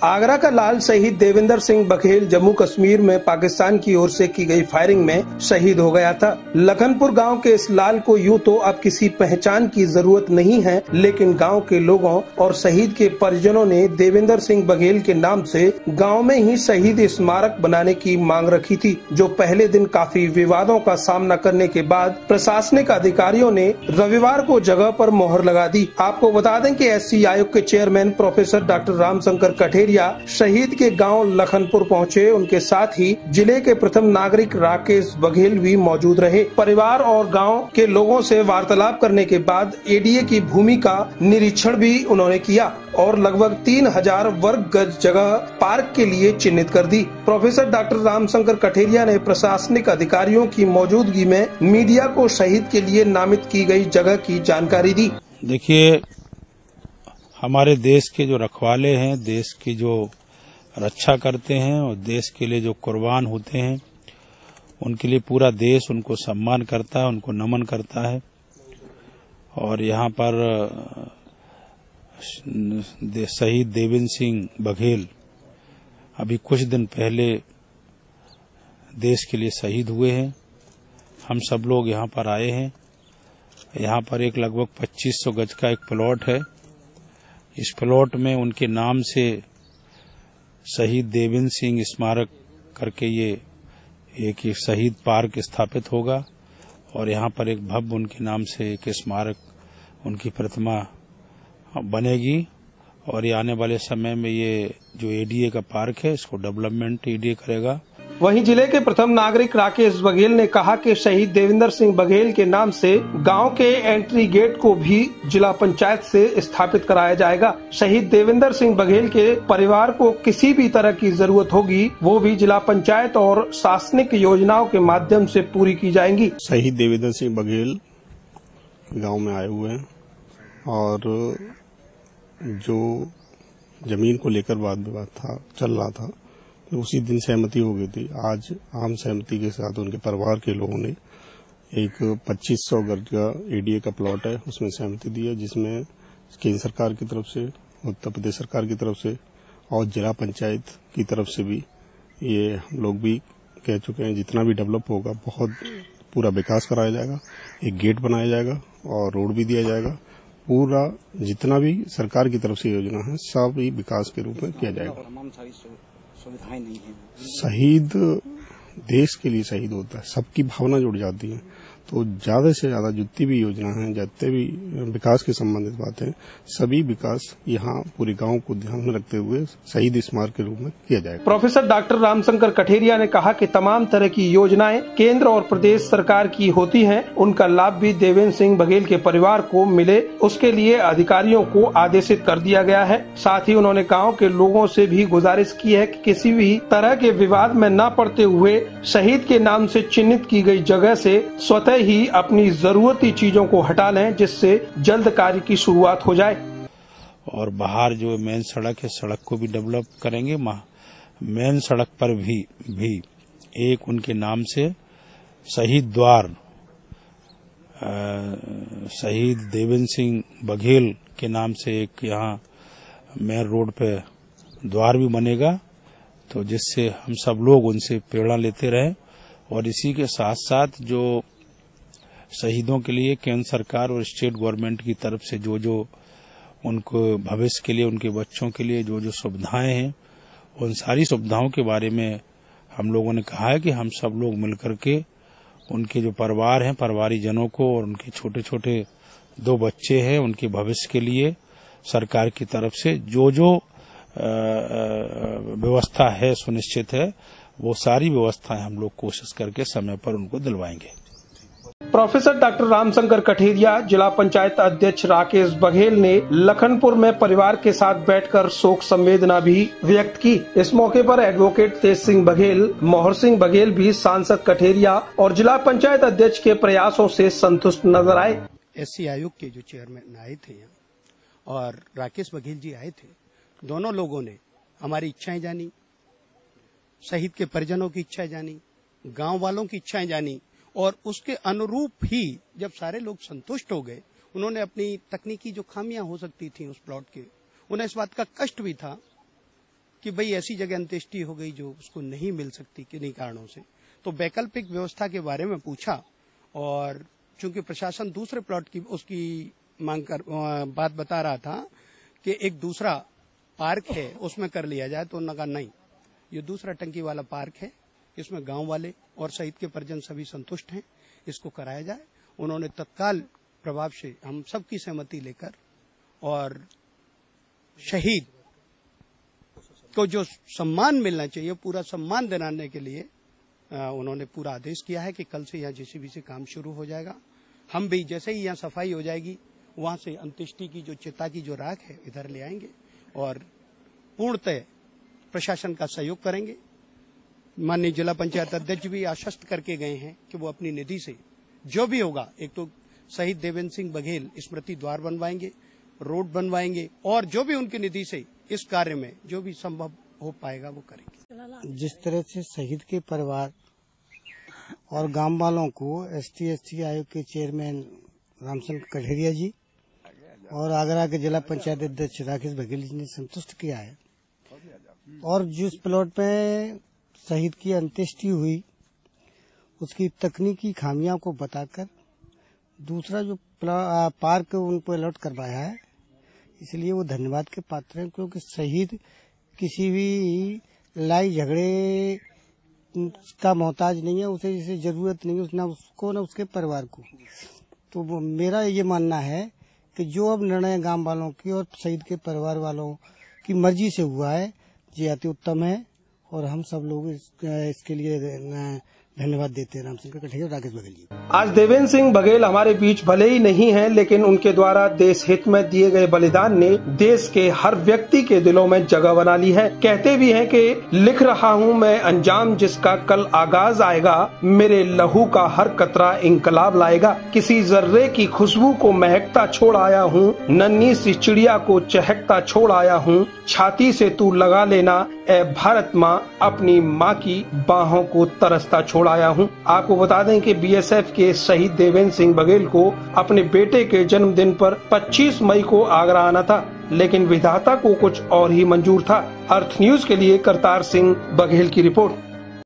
आगरा का लाल शहीद देवेंद्र सिंह बघेल जम्मू कश्मीर में पाकिस्तान की ओर से की गई फायरिंग में शहीद हो गया था। लखनपुर गांव के इस लाल को यूं तो अब किसी पहचान की जरूरत नहीं है, लेकिन गांव के लोगों और शहीद के परिजनों ने देवेंद्र सिंह बघेल के नाम से गांव में ही शहीद स्मारक बनाने की मांग रखी थी, जो पहले दिन काफी विवादों का सामना करने के बाद प्रशासनिक अधिकारियों ने रविवार को जगह पर मोहर लगा दी। आपको बता दें कि एससी आयोग के chairman professor doctor Ramshankar Katheria शहीद के गांव लखनपुर पहुंचे। उनके साथ ही जिले के प्रथम नागरिक राकेश बघेल भी मौजूद रहे। परिवार और गांव के लोगों से वार्तालाप करने के बाद एडीए की भूमि का निरीक्षण भी उन्होंने किया और लगभग 3000 वर्ग गज जगह पार्क के लिए चिन्हित कर दी। प्रोफेसर डॉक्टर रामशंकर कठेरिया ने प्रशासनिक अधिकारियों की मौजूदगी में मीडिया को शहीद के लिए नामित की गई जगह की जानकारी दी। देखिए, हमारे देश के जो रखवाले हैं, देश की जो रक्षा करते हैं और देश के लिए जो कुर्बान होते हैं, उनके लिए पूरा देश उनको सम्मान करता है, उनको नमन करता है। और यहाँ पर शहीद देवेंद्र सिंह बघेल अभी कुछ दिन पहले देश के लिए शहीद हुए हैं। हम सब लोग यहाँ पर आए हैं। यहाँ पर एक लगभग 2500 गज का एक प्लॉट है। इस प्लॉट में उनके नाम से शहीद देवेंद्र सिंह स्मारक करके ये एक शहीद पार्क स्थापित होगा और यहाँ पर एक भव्य उनके नाम से एक स्मारक, उनकी प्रतिमा बनेगी। और ये आने वाले समय में ये जो एडीए का पार्क है, इसको डेवलपमेंट एडीए करेगा। वहीं जिले के प्रथम नागरिक राकेश बघेल ने कहा कि शहीद देवेंद्र सिंह बघेल के नाम से गांव के एंट्री गेट को भी जिला पंचायत से स्थापित कराया जाएगा। शहीद देवेंद्र सिंह बघेल के परिवार को किसी भी तरह की जरूरत होगी, वो भी जिला पंचायत और शासनिक योजनाओं के माध्यम से पूरी की जाएंगी। शहीद देवेंद्र सिंह बघेल गाँव में आए हुए हैं और जो जमीन को लेकर वाद विवाद था चल रहा था, उसी दिन सहमति हो गई थी। आज आम सहमति के साथ उनके परिवार के लोगों ने एक 2500 गज का एडीए का प्लॉट है, उसमें सहमति दी है, जिसमें केंद्र सरकार की तरफ से, उत्तर प्रदेश सरकार की तरफ से और जिला पंचायत की तरफ से भी ये हम लोग भी कह चुके हैं, जितना भी डेवलप होगा बहुत पूरा विकास कराया जाएगा। एक गेट बनाया जाएगा और रोड भी दिया जाएगा। पूरा जितना भी सरकार की तरफ से योजना है सब ही विकास के रूप में किया जाएगा। सुविधाएं नहीं है। शहीद देश के लिए शहीद होता है, सबकी भावना जुड़ जाती है। तो ज्यादा से ज्यादा जितनी भी योजना है, जितने भी विकास के संबंधित बातें, सभी विकास यहाँ पूरे गांव को ध्यान में रखते हुए शहीद स्मारक के रूप में किया जाएगा। प्रोफेसर डॉक्टर रामशंकर कठेरिया ने कहा कि तमाम तरह की योजनाएं केंद्र और प्रदेश सरकार की होती हैं, उनका लाभ भी देवेंद्र सिंह बघेल के परिवार को मिले, उसके लिए अधिकारियों को आदेशित कर दिया गया है। साथ ही उन्होंने गाँव के लोगों से भी गुजारिश की है कि किसी भी तरह के विवाद में न पड़ते हुए शहीद के नाम से चिन्हित की गई जगह से स्वतः ही अपनी जरूरती चीजों को हटा लें, जिससे जल्द कार्य की शुरुआत हो जाए। और बाहर जो मेन सड़क है, सड़क को भी डेवलप करेंगे। मेन सड़क पर भी एक उनके नाम से शहीद द्वार, शहीद देवेंद्र सिंह बघेल के नाम से एक यहाँ मेन रोड पे द्वार भी बनेगा, तो जिससे हम सब लोग उनसे प्रेरणा लेते रहें। और इसी के साथ साथ जो शहीदों के लिए केंद्र सरकार और स्टेट गवर्नमेंट की तरफ से जो उनको भविष्य के लिए, उनके बच्चों के लिए जो सुविधाएं हैं, उन सारी सुविधाओं के बारे में हम लोगों ने कहा है कि हम सब लोग मिलकर के उनके जो परिवार हैं, परिवारीजनों को और उनके छोटे छोटे 2 बच्चे हैं, उनके भविष्य के लिए सरकार की तरफ से जो व्यवस्था है सुनिश्चित है, वो सारी व्यवस्थाएं हम लोग कोशिश करके समय पर उनको दिलवाएंगे। प्रोफेसर डॉक्टर रामशंकर कठेरिया, जिला पंचायत अध्यक्ष राकेश बघेल ने लखनपुर में परिवार के साथ बैठकर शोक संवेदना भी व्यक्त की। इस मौके पर एडवोकेट तेज सिंह बघेल, मोहर सिंह बघेल भी सांसद कठेरिया और जिला पंचायत अध्यक्ष के प्रयासों से संतुष्ट नजर आए। एससी आयोग के जो चेयरमैन आए थे और राकेश बघेल जी आए थे, दोनों लोगों ने हमारी इच्छाएं जानी, शहीद के परिजनों की इच्छाएं जानी, गांव वालों की इच्छाएं जानी और उसके अनुरूप ही जब सारे लोग संतुष्ट हो गए, उन्होंने अपनी तकनीकी जो खामियां हो सकती थी उस प्लॉट के, उन्हें इस बात का कष्ट भी था कि भाई ऐसी जगह अंत्येष्टि हो गई जो उसको नहीं मिल सकती किन्हीं कारणों से, तो वैकल्पिक व्यवस्था के बारे में पूछा। और चूंकि प्रशासन दूसरे प्लॉट की उसकी मांग कर बात बता रहा था कि एक दूसरा पार्क है उसमें कर लिया जाए, तो उन्होंने कहा नहीं, ये दूसरा टंकी वाला पार्क है, इसमें गांव वाले और शहीद के परिजन सभी संतुष्ट हैं, इसको कराया जाए। उन्होंने तत्काल प्रभाव से हम सबकी सहमति लेकर और शहीद को जो सम्मान मिलना चाहिए पूरा सम्मान दिलाने के लिए उन्होंने पूरा आदेश किया है कि कल से यहाँ जेसीबी से काम शुरू हो जाएगा। हम भी जैसे ही यहाँ सफाई हो जाएगी वहां से अंत्येष्टि की जो चिता की जो राख है इधर ले आएंगे और पूर्णतः प्रशासन का सहयोग करेंगे। माननीय जिला पंचायत अध्यक्ष भी आश्वस्त करके गए हैं कि वो अपनी निधि से जो भी होगा, एक तो शहीद देवेंद्र सिंह बघेल स्मृति द्वार बनवाएंगे, रोड बनवाएंगे और जो भी उनकी निधि से इस कार्य में जो भी संभव हो पाएगा वो करेंगे। जिस तरह से शहीद के परिवार और गांव वालों को ST आयोग के चेयरमैन रामचंद्र कठेरिया जी और आगरा के जिला पंचायत अध्यक्ष राकेश बघेल जी ने संतुष्ट किया है, और जिस प्लॉट में शहीद की अंत्येष्टि हुई उसकी तकनीकी खामियों को बताकर दूसरा जो पार्क उनको अलॉट करवाया है, इसलिए वो धन्यवाद के पात्र हैं, क्योंकि शहीद किसी भी लड़ाई झगड़े का मोहताज नहीं है, उसे इसे जरूरत नहीं है, ना उसको ना उसके परिवार को। तो मेरा ये मानना है कि जो अब निर्णय गांव वालों की और शहीद के परिवार वालों की मर्जी से हुआ है ये अति उत्तम है, और हम सब लोग इसके लिए धन्यवाद देते हैं रामचंद्र कठेरिया और राकेश बघेल जी। आज देवेंद्र सिंह बघेल हमारे बीच भले ही नहीं हैं, लेकिन उनके द्वारा देश हित में दिए गए बलिदान ने देश के हर व्यक्ति के दिलों में जगह बना ली है। कहते भी हैं कि लिख रहा हूँ मैं अंजाम जिसका कल आगाज आएगा, मेरे लहू का हर कतरा इंकलाब लाएगा। किसी जर्रे की खुशबू को महकता छोड़ आया हूँ, नन्ही सी चिड़िया को चहकता छोड़ आया हूँ, छाती से तू लगा लेना ए भारत माँ, अपनी माँ की बाहों को तरसता छोड़ आया हूँ। आपको बता दें कि BSF के शहीद देवेंद्र सिंह बघेल को अपने बेटे के जन्मदिन पर 25 मई को आगरा आना था, लेकिन विधाता को कुछ और ही मंजूर था। अर्थ न्यूज के लिए करतार सिंह बघेल की रिपोर्ट।